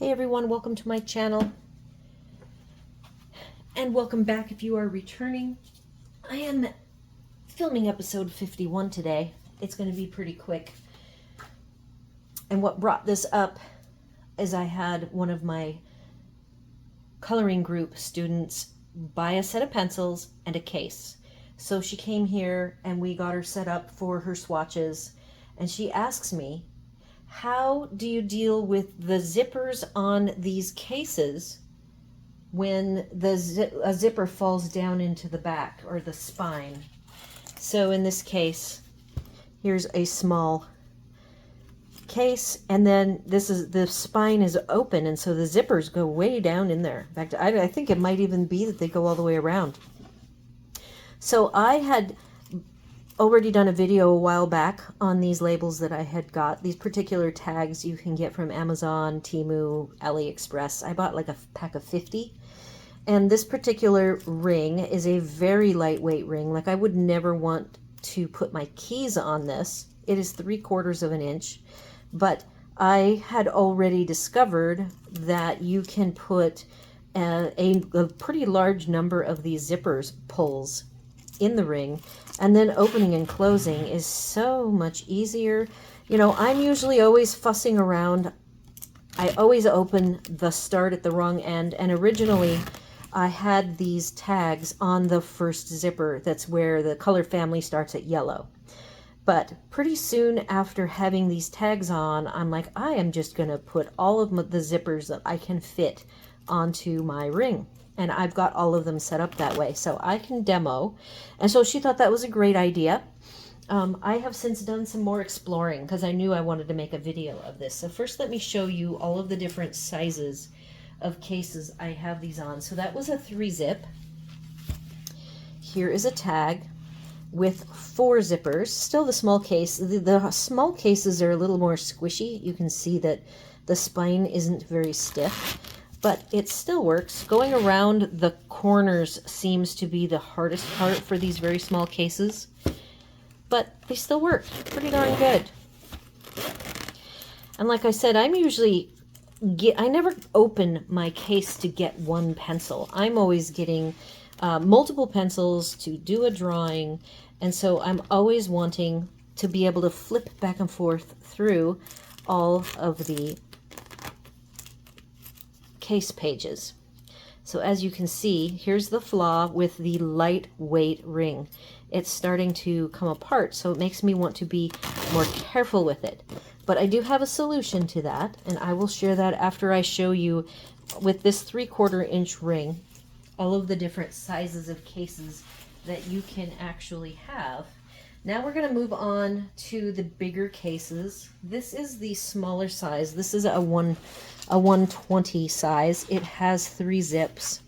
Hey everyone, welcome to my channel, and welcome back if you are returning. I am filming episode 51 today. It's going to be pretty quick. And what brought this up is I had one of my coloring group students buy a set of pencils and a case. So she came here and we got her set up for her swatches, and she asks me, how do you deal with the zippers on these cases when a zipper falls down into the back or the spine? So in this case, here's a small case, and then the spine is open, and so the zippers go way down in there. In fact, I think it might even be that they go all the way around. So I had already done a video a while back on these labels that I had got. These particular tags you can get from Amazon, Temu, AliExpress. I bought like a pack of 50. And this particular ring is a very lightweight ring. Like, I would never want to put my keys on this. It is 3/4 of an inch. But I had already discovered that you can put a pretty large number of these zippers pulls in the ring, and then opening and closing is so much easier. You know, I'm usually always fussing around. I always open the start at the wrong end, and originally I had these tags on the first zipper. That's where the color family starts at yellow. But pretty soon after having these tags on, I'm like, I am just going to put all of the zippers that I can fit onto my ring. And I've got all of them set up that way so I can demo. And so she thought that was a great idea. I have since done some more exploring because I knew I wanted to make a video of this. So first let me show you all of the different sizes of cases I have these on. So that was a 3-zip. Here is a tag with 4 zippers. Still the small case. The small cases are a little more squishy. You can see that the spine isn't very stiff, but it still works. Going around the corners seems to be the hardest part for these very small cases, but they still work pretty darn good. And like I said, I never open my case to get one pencil. I'm always getting multiple pencils to do a drawing, and so I'm always wanting to be able to flip back and forth through all of the case pages. So as you can see, here's the flaw with the lightweight ring. It's starting to come apart, so it makes me want to be more careful with it. But I do have a solution to that, and I will share that after I show you with this 3/4 inch ring all of the different sizes of cases that you can actually have. Now we're going to move on to the bigger cases. This is the smaller size. This is a 120 size. It has 3 zips.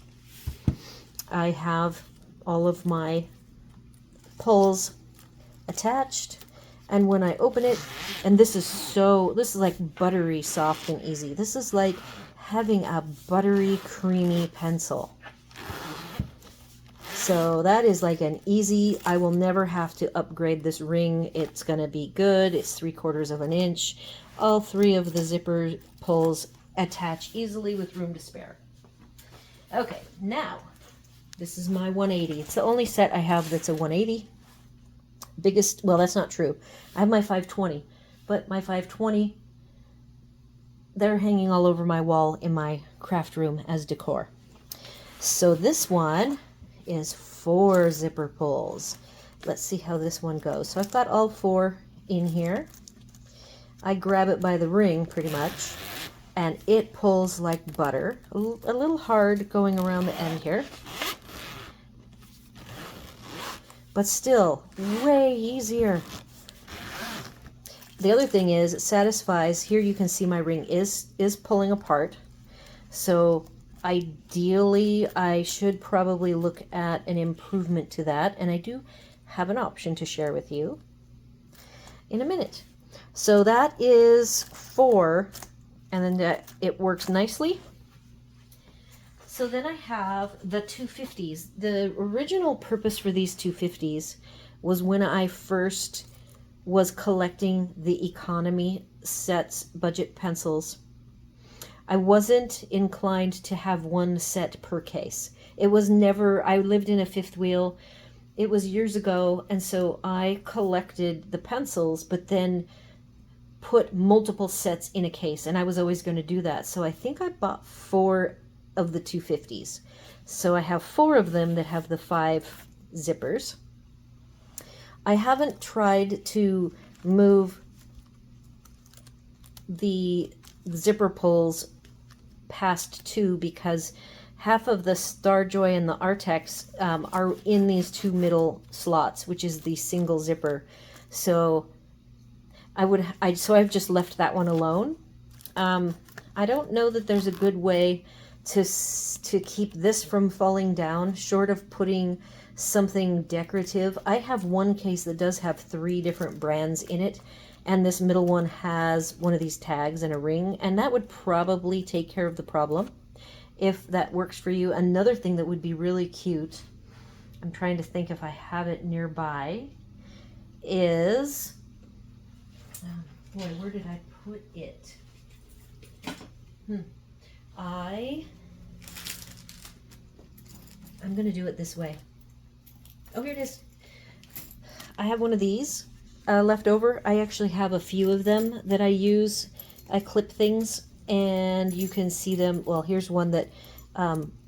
I have all of my pulls attached, and when I open it, and this is like buttery soft and easy. This is like having a buttery creamy pencil. So that is like an easy, I will never have to upgrade this ring. It's going to be good. It's 3/4 of an inch. All 3 of the zipper pulls attach easily with room to spare. Okay, now this is my 180. It's the only set I have that's a 180. Biggest, well, that's not true. I have my 520, but my 520, they're hanging all over my wall in my craft room as decor. So this one is 4 zipper pulls. Let's see how this one goes. So I've got all 4 in here. I grab it by the ring pretty much, and it pulls like butter. A little hard going around the end here, but still way easier. The other thing is, it satisfies. Here you can see my ring is pulling apart. So ideally, I should probably look at an improvement to that, and I do have an option to share with you in a minute. So that is 4, and then it works nicely. So then I have the 250s. The original purpose for these 250s was when I first was collecting the economy sets budget pencils. I wasn't inclined to have one set per case. It was never, I lived in a fifth wheel. It was years ago, and so I collected the pencils, but then put multiple sets in a case, and I was always going to do that. So I think I bought 4 of the 250s. So I have 4 of them that have the 5 zippers. I haven't tried to move the zipper pulls past 2 because half of the Starjoy and the Artex are in these 2 middle slots, which is the single zipper. So I've just left that one alone. I don't know that there's a good way to keep this from falling down, short of putting something decorative. I have one case that does have 3 different brands in it, and this middle one has one of these tags and a ring, and that would probably take care of the problem if that works for you. Another thing that would be really cute, I'm trying to think if I have it nearby, is, boy, where did I put it? I'm going to do it this way. Oh, here it is. I have one of these left over. I actually have a few of them that I use. I clip things, and you can see them. Well, here's one that,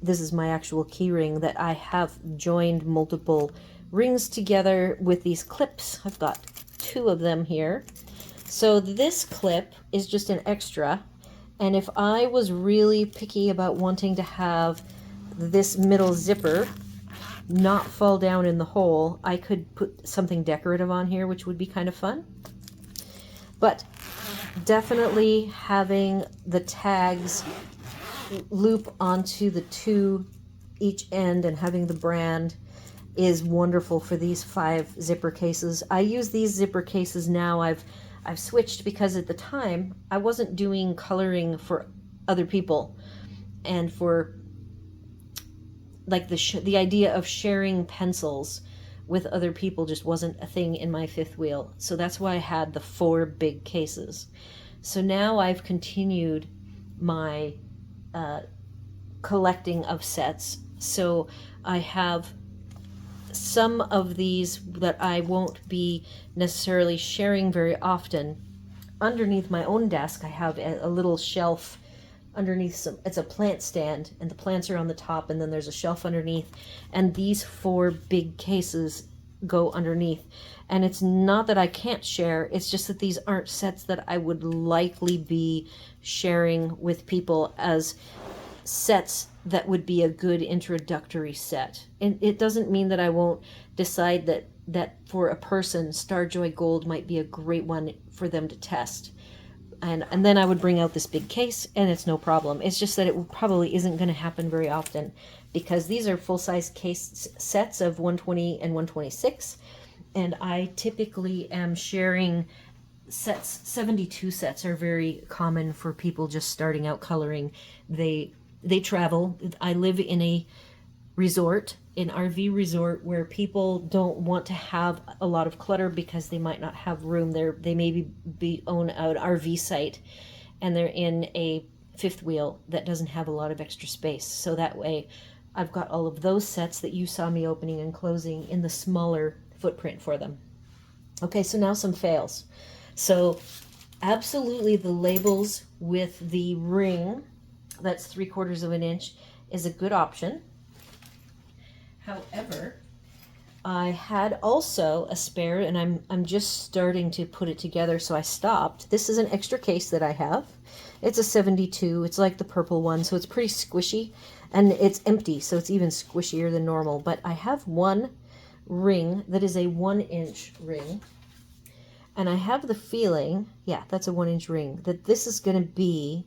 this is my actual key ring that I have joined multiple rings together with these clips. I've got 2 of them here. So this clip is just an extra, and if I was really picky about wanting to have this middle zipper not fall down in the hole, I could put something decorative on here, which would be kind of fun. But definitely having the tags loop onto the 2 each end and having the brand is wonderful for these 5 zipper cases. I use these zipper cases now. I've switched because at the time I wasn't doing coloring for other people, and for like the idea of sharing pencils with other people just wasn't a thing in my fifth wheel. So that's why I had the 4 big cases. So now I've continued my collecting of sets. So I have some of these that I won't be necessarily sharing very often. Underneath my own desk, I have a little shelf underneath it's a plant stand, and the plants are on the top, and then there's a shelf underneath, and these 4 big cases go underneath. And it's not that I can't share, it's just that these aren't sets that I would likely be sharing with people as sets that would be a good introductory set. And it doesn't mean that I won't decide that for a person, Starjoy Gold might be a great one for them to test. And then I would bring out this big case, and it's no problem. It's just that it probably isn't going to happen very often, because these are full-size case sets of 120 and 126, and I typically am sharing sets. 72 sets are very common for people just starting out coloring. They travel. I live in a resort, an RV resort, where people don't want to have a lot of clutter because they might not have room. They maybe own an RV site, and they're in a fifth wheel that doesn't have a lot of extra space. So that way I've got all of those sets that you saw me opening and closing in the smaller footprint for them. Okay, so now some fails. So absolutely the labels with the ring, that's 3/4 of an inch, is a good option. However, I had also a spare, and I'm just starting to put it together, so I stopped. This is an extra case that I have. It's a 72. It's like the purple one, so it's pretty squishy, and it's empty, so it's even squishier than normal. But I have one ring that is a 1-inch ring, and I have the feeling, yeah, that's a 1-inch ring, that this is going to be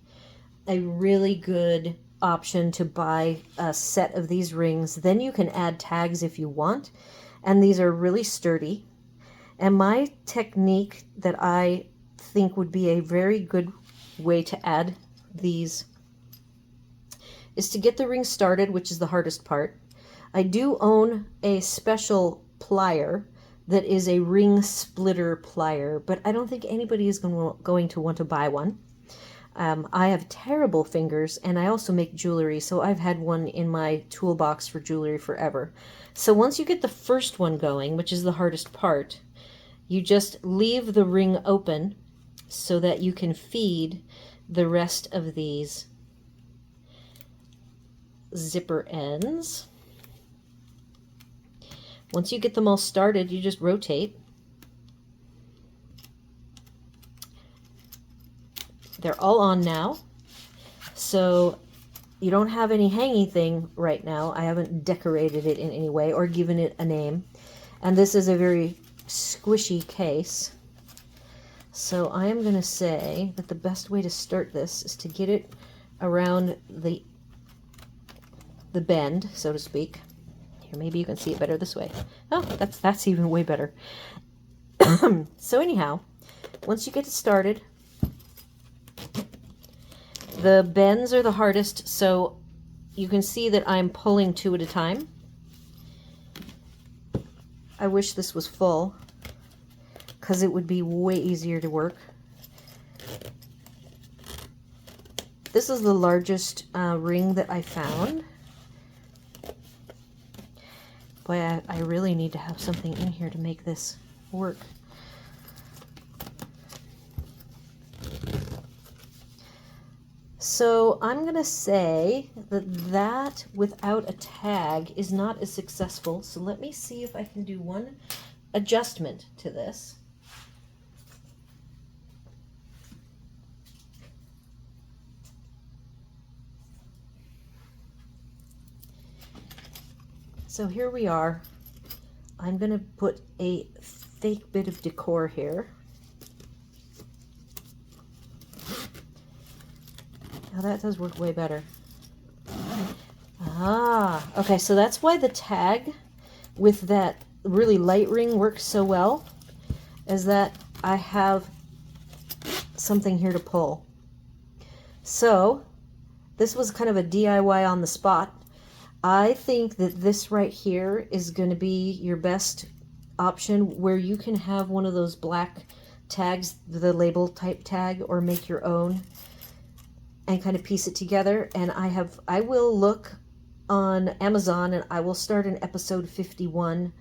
a really good option to buy a set of these rings. Then you can add tags if you want, and these are really sturdy. And my technique that I think would be a very good way to add these is to get the ring started, which is the hardest part. I do own a special plier that is a ring splitter plier, but I don't think anybody is going to want to buy one. I have terrible fingers, and I also make jewelry, so I've had one in my toolbox for jewelry forever. So once you get the first one going, which is the hardest part, you just leave the ring open so that you can feed the rest of these zipper ends. Once you get them all started, you just rotate. They're all on now, so you don't have any hanging thing right now. I haven't decorated it in any way or given it a name. And this is a very squishy case. So I am going to say that the best way to start this is to get it around the bend, so to speak. Here, maybe you can see it better this way. Oh, that's even way better. So anyhow, once you get it started, the bends are the hardest, so you can see that I'm pulling 2 at a time. I wish this was full, because it would be way easier to work. This is the largest ring that I found. Boy, I really need to have something in here to make this work. So I'm going to say that without a tag is not as successful. So let me see if I can do one adjustment to this. So here we are. I'm going to put a fake bit of decor here. Now that does work way better. Ah, okay, so that's why the tag with that really light ring works so well, is that I have something here to pull. So this was kind of a DIY on the spot. I think that this right here is going to be your best option, where you can have one of those black tags, the label type tag, or make your own and kind of piece it together. And I will look on Amazon, and I will start an episode 51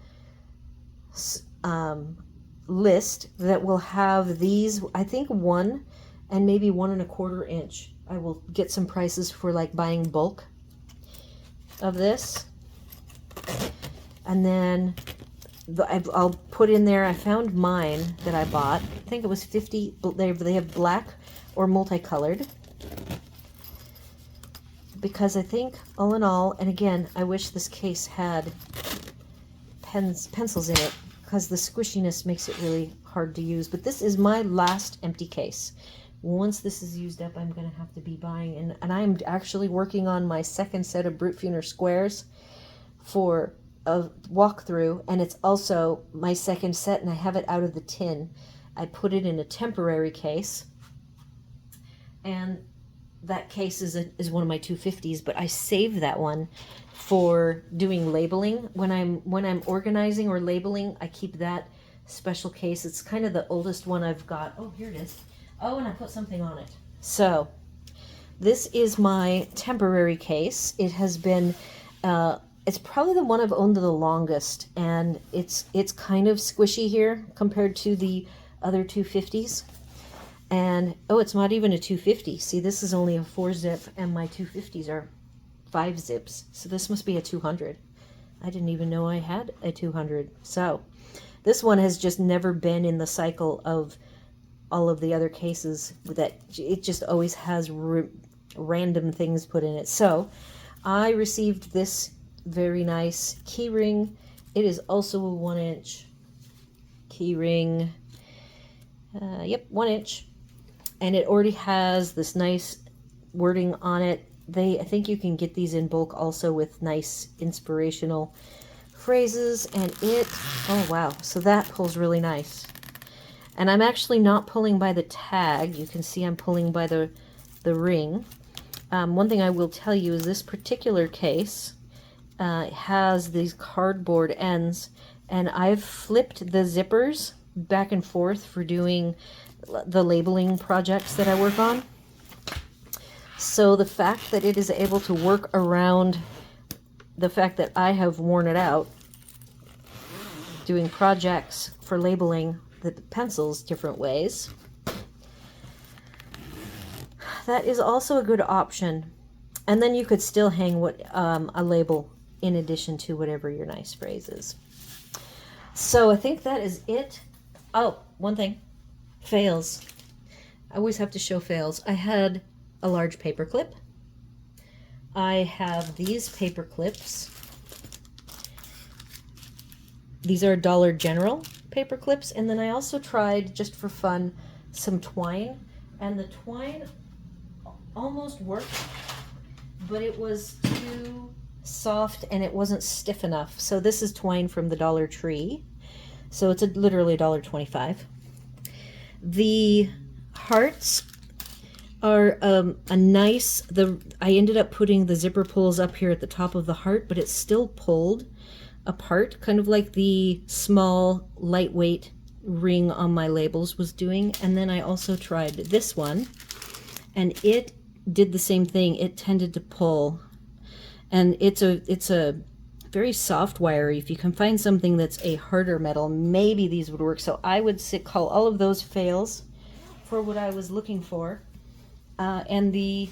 list that will have these, I think 1 and maybe 1 1/4 inch. I will get some prices for like buying bulk of this. And then I'll put in there, I found mine that I bought. I think it was 50, they have black or multicolored. Because I think, all in all, and again, I wish this case had pencils in it, because the squishiness makes it really hard to use. But this is my last empty case. Once this is used up, I'm going to have to be buying, and I'm actually working on my second set of Brute Funer squares for a walkthrough, and it's also my second set, and I have it out of the tin. I put it in a temporary case, and that case is one of my 250s, but I saved that one for doing labeling. When I'm organizing or labeling, I keep that special case. It's kind of the oldest one I've got. Oh, here it is. Oh, and I put something on it. So this is my temporary case. It has been, it's probably the one I've owned the longest, and it's kind of squishy here compared to the other 250s. And, oh, it's not even a 250. See, this is only a 4-zip, and my 250s are 5 zips. So this must be a 200. I didn't even know I had a 200. So this one has just never been in the cycle of all of the other cases, that it just always has random things put in it. So I received this very nice key ring. It is also a 1-inch key ring. Yep, 1 inch. And it already has this nice wording on it. I think you can get these in bulk also with nice inspirational phrases. And oh wow, so that pulls really nice. And I'm actually not pulling by the tag. You can see I'm pulling by the ring. One thing I will tell you is this particular case has these cardboard ends, and I've flipped the zippers back and forth for doing the labeling projects that I work on. So the fact that it is able to work around the fact that I have worn it out doing projects for labeling the pencils different ways, that is also a good option. And then you could still hang a label in addition to whatever your nice phrase is. So I think that is it. Oh, one thing. Fails. I always have to show fails. I had a large paper clip. I have these paper clips. These are Dollar General paper clips. And then I also tried, just for fun, some twine. And the twine almost worked, but it was too soft and it wasn't stiff enough. So this is twine from the Dollar Tree. So it's literally $1.25. The hearts are a nice, I ended up putting the zipper pulls up here at the top of the heart, but it's still pulled apart, kind of like the small, lightweight ring on my labels was doing. And then I also tried this one, and it did the same thing. It tended to pull, and it's a very soft wiry. If you can find something that's a harder metal, maybe these would work. So I would call all of those fails for what I was looking for. And the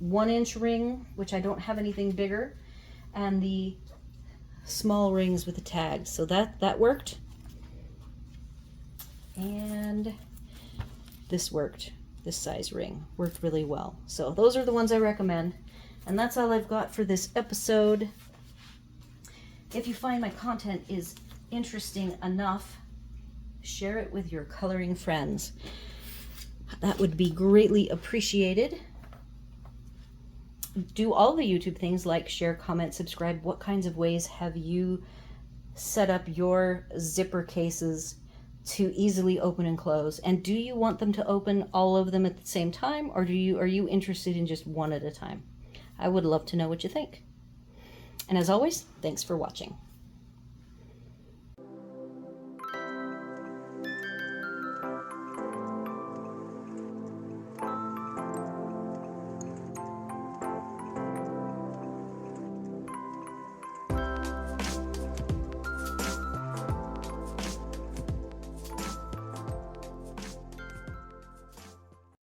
1-inch ring, which I don't have anything bigger, and the small rings with the tags. So that worked. And this worked. This size ring worked really well. So those are the ones I recommend. And that's all I've got for this episode. If you find my content is interesting enough, share it with your coloring friends. That would be greatly appreciated. Do all the YouTube things like share, comment, subscribe. What kinds of ways have you set up your zipper cases to easily open and close? And do you want them to open all of them at the same time, or are you interested in just one at a time? I would love to know what you think. And as always, thanks for watching.